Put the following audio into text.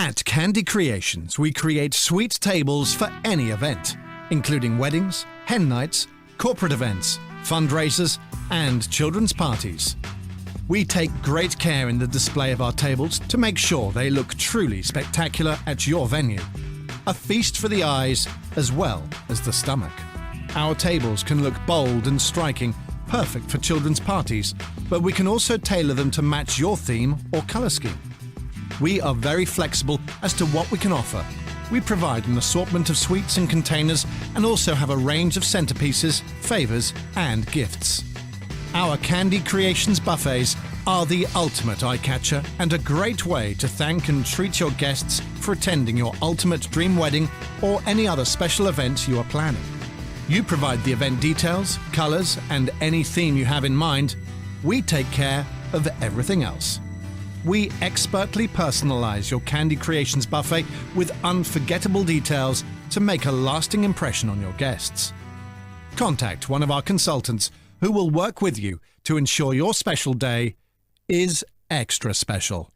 At Candy Creations, we create sweet tables for any event, including weddings, hen nights, corporate events, fundraisers, and children's parties. We take great care in the display of our tables to make sure they look truly spectacular at your venue. A feast for the eyes as well as the stomach. Our tables can look bold and striking, perfect for children's parties, but we can also tailor them to match your theme or colour scheme. We are very flexible as to what we can offer. We provide an assortment of sweets and containers and also have a range of centerpieces, favours and gifts. Our Candy Creations buffets are the ultimate eye-catcher and a great way to thank and treat your guests for attending your ultimate dream wedding or any other special event you are planning. You provide the event details, colours and any theme you have in mind. We take care of everything else. We expertly personalise your Candy Creations buffet with unforgettable details to make a lasting impression on your guests. Contact one of our consultants who will work with you to ensure your special day is extra special.